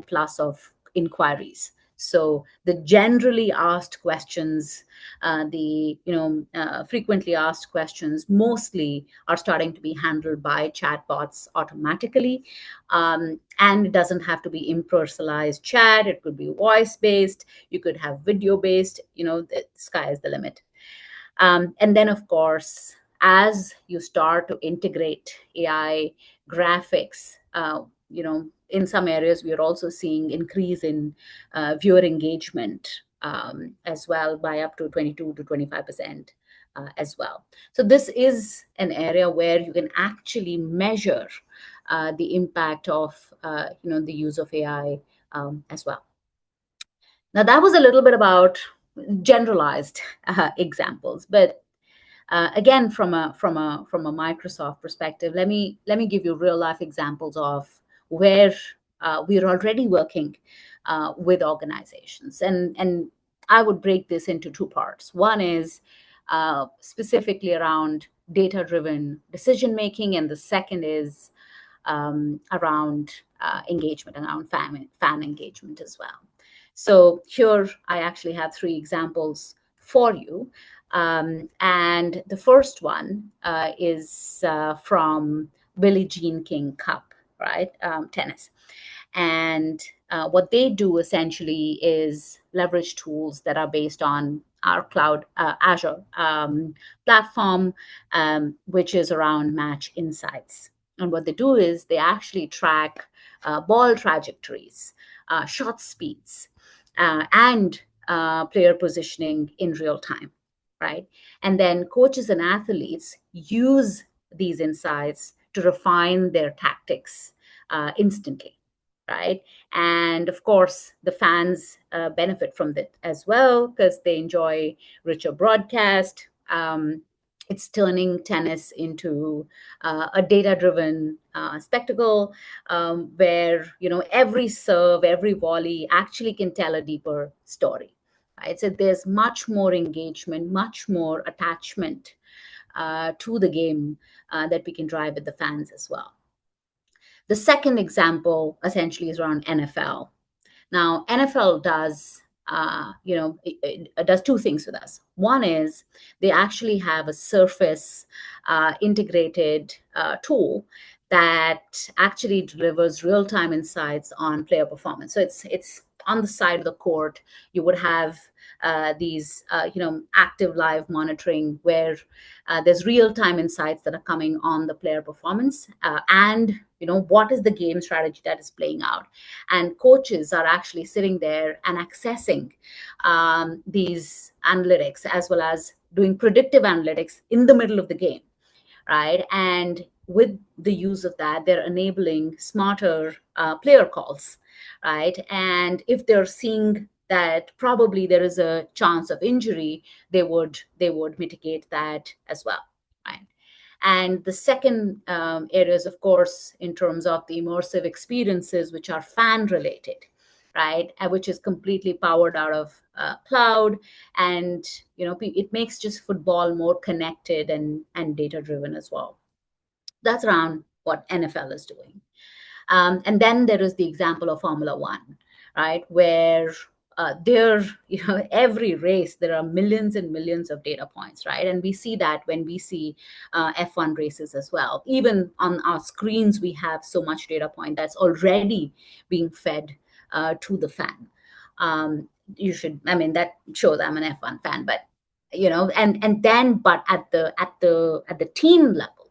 plus of inquiries. So the generally asked questions, frequently asked questions, mostly are starting to be handled by chatbots automatically. And it doesn't have to be impersonalized chat. It could be voice-based. You could have video-based. The sky is the limit. And then, of course, as you start to integrate AI graphics in some areas, we are also seeing increase in viewer engagement as well by up to 22 to 25% as well. So this is an area where you can actually measure the impact of the use of AI as well. Now that was a little bit about generalized examples, but again, from a Microsoft perspective, let me give you real life examples of where we are already working with organizations, and I would break this into two parts. One is specifically around data driven decision making, and the second is around engagement, around fan engagement as well. So here I actually have three examples for you. And the first one is from Billie Jean King Cup, right? Tennis. And what they do essentially is leverage tools that are based on our cloud Azure platform, which is around Match Insights. And what they do is they actually track ball trajectories, shot speeds, and player positioning in real time, right? And then coaches and athletes use these insights to refine their tactics instantly, right? And of course, the fans benefit from that as well because they enjoy richer broadcast. It's turning tennis into a data-driven spectacle where every serve, every volley actually can tell a deeper story. Right? So there's much more engagement, much more attachment to the game that we can drive with the fans as well. The second example essentially is around NFL. Now, NFL does, it does two things with us. One is they actually have a Surface integrated tool that actually delivers real-time insights on player performance. So it's on the side of the court. You would have these, active live monitoring where there's real-time insights that are coming on the player performance and what is the game strategy that is playing out. And coaches are actually sitting there and accessing these analytics as well as doing predictive analytics in the middle of the game, right? And with the use of that, they're enabling smarter player calls, right? And if they're seeing that probably there is a chance of injury, they would mitigate that as well, right? And the second area is, of course, in terms of the immersive experiences, which are fan related, right? Which is completely powered out of cloud. And, it makes just football more connected and data driven as well. That's around what NFL is doing. And then there is the example of Formula One, right? Where every race, there are millions and millions of data points, right? And we see that when we see F1 races as well. Even on our screens, we have so much data point that's already being fed to the fan. That shows I'm an F1 fan, but but at the team level,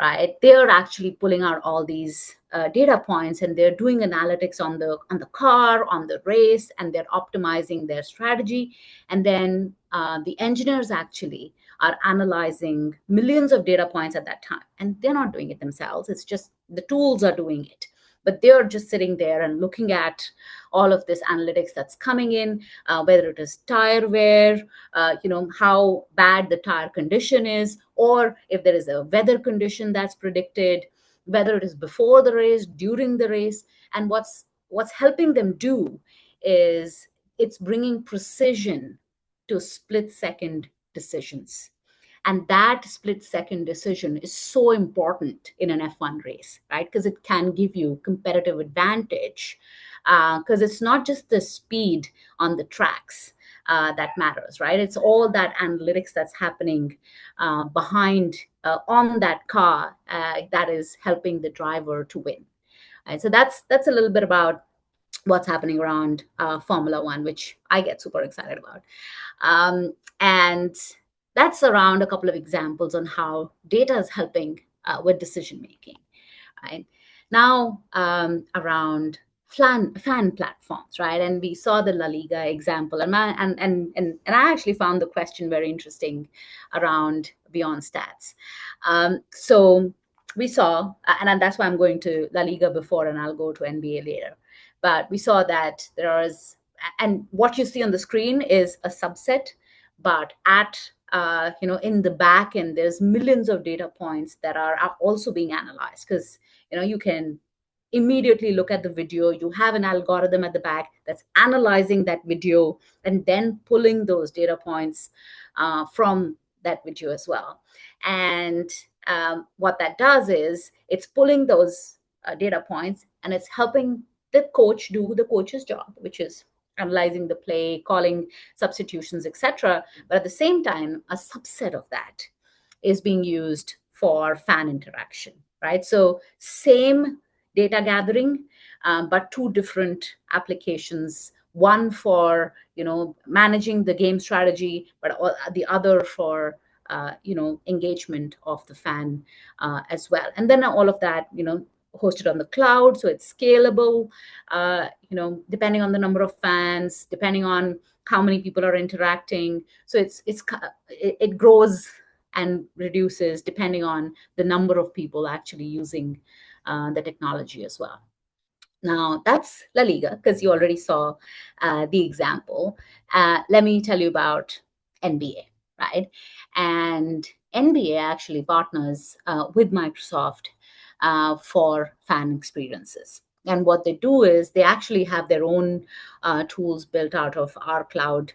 right? They're actually pulling out all these data points and they're doing analytics on the car, on the race, and they're optimizing their strategy. And then the engineers actually are analyzing millions of data points at that time. And they're not doing it themselves. It's just the tools are doing it. But they're just sitting there and looking at all of this analytics that's coming in, whether it is tire wear, how bad the tire condition is, or if there is a weather condition that's predicted, whether it is before the race, during the race. And what's helping them do is it's bringing precision to split-second decisions. And that split-second decision is so important in an F1 race, right? Because it can give you competitive advantage. Because it's not just the speed on the tracks that matters, right? It's all that analytics that's happening behind on that car that is helping the driver to win. Right? So that's a little bit about what's happening around Formula One, which I get super excited about. And that's around a couple of examples on how data is helping with decision making. Right? Now, around fan platforms, right? And we saw the La Liga example, and I actually found the question very interesting around beyond stats. So we saw, and that's why I'm going to La Liga before, and I'll go to NBA later. But we saw that there is, and what you see on the screen is a subset, but at in the back end, there's millions of data points that are also being analyzed, because you can immediately look at the video. You have an algorithm at the back that's analyzing that video and then pulling those data points from that video as well. And what that does is it's pulling those data points, and it's helping the coach do the coach's job, which is analyzing the play, calling substitutions, etc. But at the same time, a subset of that is being used for fan interaction, right? So same data gathering, but two different applications. One for managing the game strategy, but the other for engagement of the fan as well. And then all of that hosted on the cloud, so it's scalable. Depending on the number of fans, depending on how many people are interacting. So it grows and reduces depending on the number of people actually using the technology as well. Now, that's La Liga, because you already saw the example. Let me tell you about NBA, right? And NBA actually partners with Microsoft for fan experiences. And what they do is they actually have their own tools built out of our cloud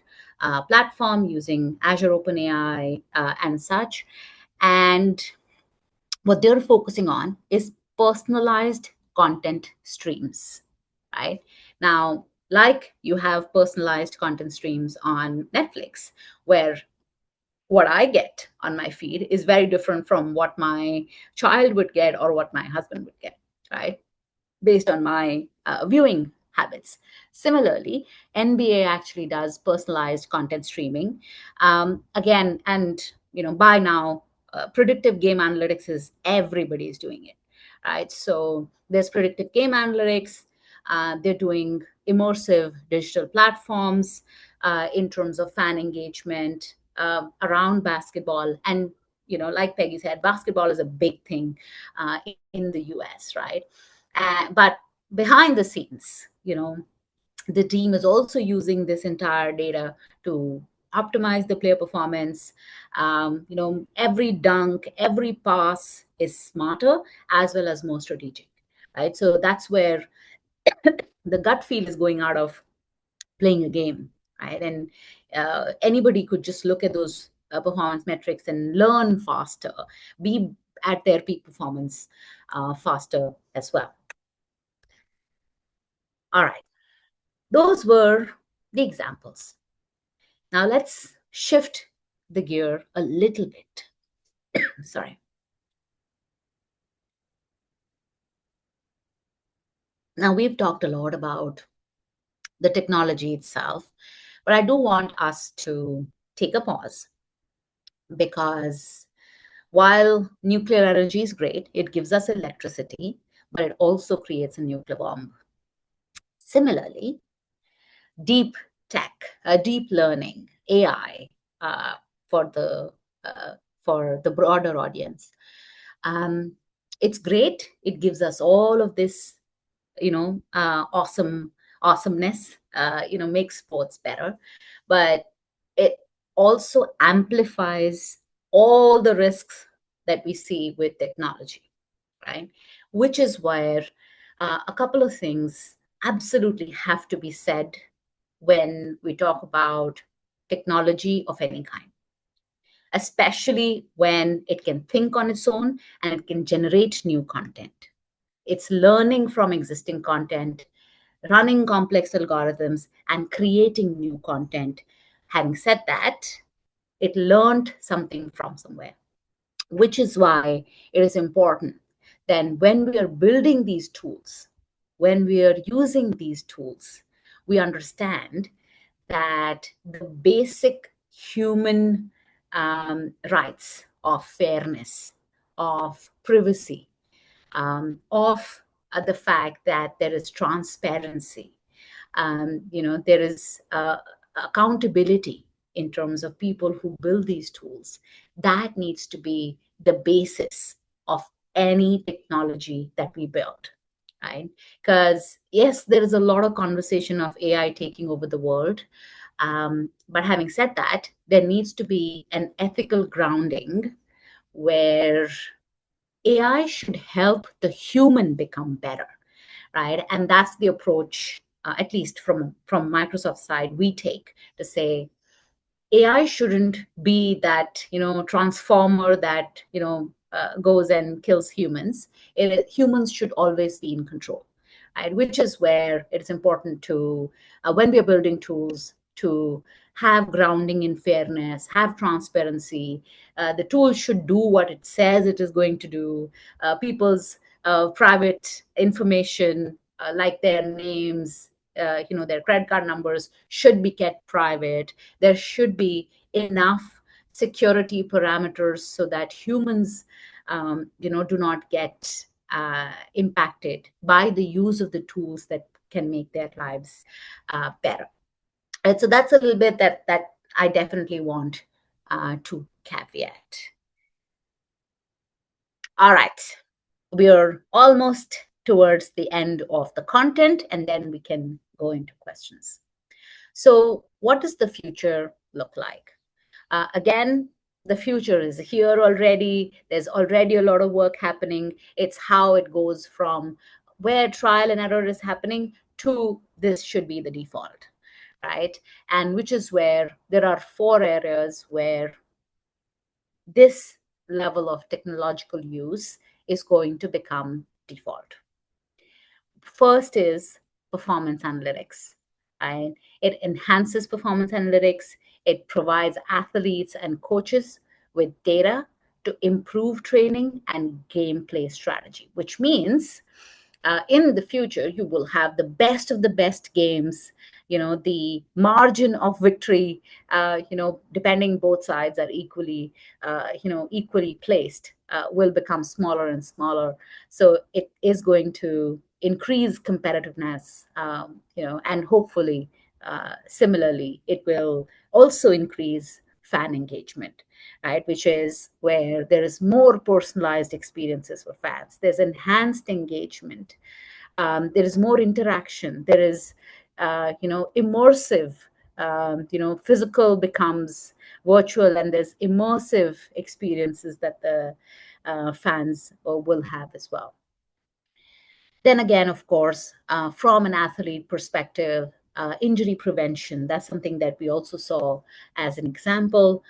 platform using Azure OpenAI and such. And what they're focusing on is personalized content streams, right? Now, like you have personalized content streams on Netflix, where what I get on my feed is very different from what my child would get or what my husband would get, right? Based on my viewing habits. Similarly, NBA actually does personalized content streaming. Again, and by now, predictive game analytics is everybody's doing it, right? So there's predictive game analytics. They're doing immersive digital platforms in terms of fan engagement around basketball. And like Peggy said, basketball is a big thing in the US, right? But behind the scenes, the team is also using this entire data to optimize the player performance. Every dunk, every pass is smarter as well as more strategic, right? So that's where the gut feel is going out of playing a game, right? And anybody could just look at those performance metrics and learn faster, be at their peak performance faster as well. All right. Those were the examples. Now let's shift the gear a little bit. Sorry. Now we've talked a lot about the technology itself, but I do want us to take a pause, because while nuclear energy is great, it gives us electricity, but it also creates a nuclear bomb. Similarly, deep tech, deep learning, AI, for the broader audience. It's great. It gives us all of this, awesomeness, makes sports better, but it also amplifies all the risks that we see with technology, right? Which is where a couple of things absolutely have to be said when we talk about technology of any kind, especially when it can think on its own and it can generate new content. It's learning from existing content, running complex algorithms, and creating new content. Having said that, it learned something from somewhere, which is why it is important then when we are building these tools, when we are using these tools, we understand that the basic human rights of fairness, of privacy, of the fact that there is transparency. There is accountability in terms of people who build these tools. That needs to be the basis of any technology that we build, right? Because yes, there is a lot of conversation of AI taking over the world. But having said that, there needs to be an ethical grounding where AI should help the human become better, right? And that's the approach, at least from Microsoft side, we take to say AI shouldn't be that transformer that goes and kills humans. Humans should always be in control, right? Which is where it's important to when we are building tools to have grounding in fairness, have transparency. The tool should do what it says it is going to do. People's private information, like their names, their credit card numbers, should be kept private. There should be enough security parameters so that humans, do not get impacted by the use of the tools that can make their lives better. And so that's a little bit that I definitely want to caveat. All right, we are almost towards the end of the content, and then we can go into questions. So what does the future look like? Again, the future is here already. There's already a lot of work happening. It's how it goes from where trial and error is happening to this should be the default, right? And which is where there are 4 areas where this level of technological use is going to become default. First is performance analytics. Right? It enhances performance analytics. It provides athletes and coaches with data to improve training and gameplay strategy, which means in the future, you will have the best of the best games. The margin of victory, depending both sides are equally placed, will become smaller and smaller. So it is going to increase competitiveness, and hopefully, similarly, it will also increase fan engagement, right? Which is where there is more personalized experiences for fans. There's enhanced engagement. There is more interaction. There is, immersive. Physical becomes virtual, and there's immersive experiences that the fans will have as well. Then again, of course, from an athlete perspective, injury prevention, that's something that we also saw as an example,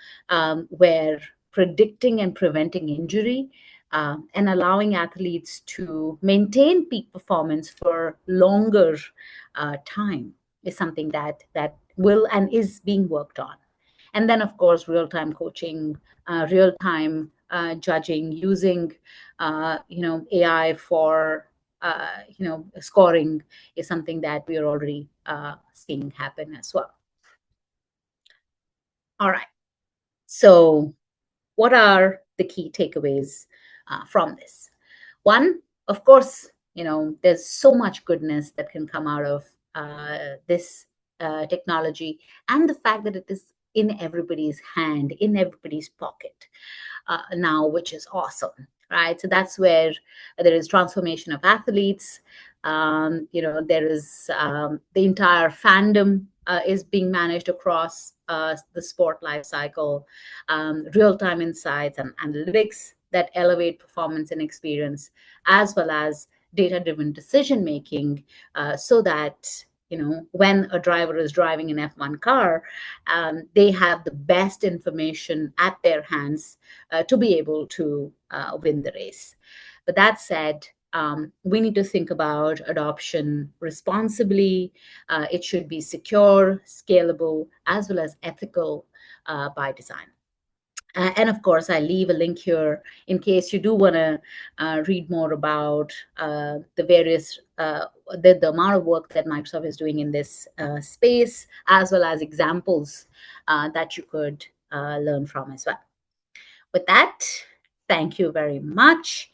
where predicting and preventing injury and allowing athletes to maintain peak performance for longer time is something that will and is being worked on. And then, of course, real-time coaching, real-time judging, using AI for scoring is something that we are already seeing happen as well. All right. So what are the key takeaways from this? One, of course, there's so much goodness that can come out of this technology, and the fact that it is in everybody's hand, in everybody's pocket now, which is awesome, right? So that's where there is transformation of athletes. There is the entire fandom is being managed across the sport life cycle, real-time insights and analytics that elevate performance and experience, as well as data-driven decision-making, so that when a driver is driving an F1 car, they have the best information at their hands to be able to win the race. But that said, we need to think about adoption responsibly. It should be secure, scalable, as well as ethical by design. And of course, I leave a link here in case you do want to read more about the various, the amount of work that Microsoft is doing in this space, as well as examples that you could learn from as well. With that, thank you very much.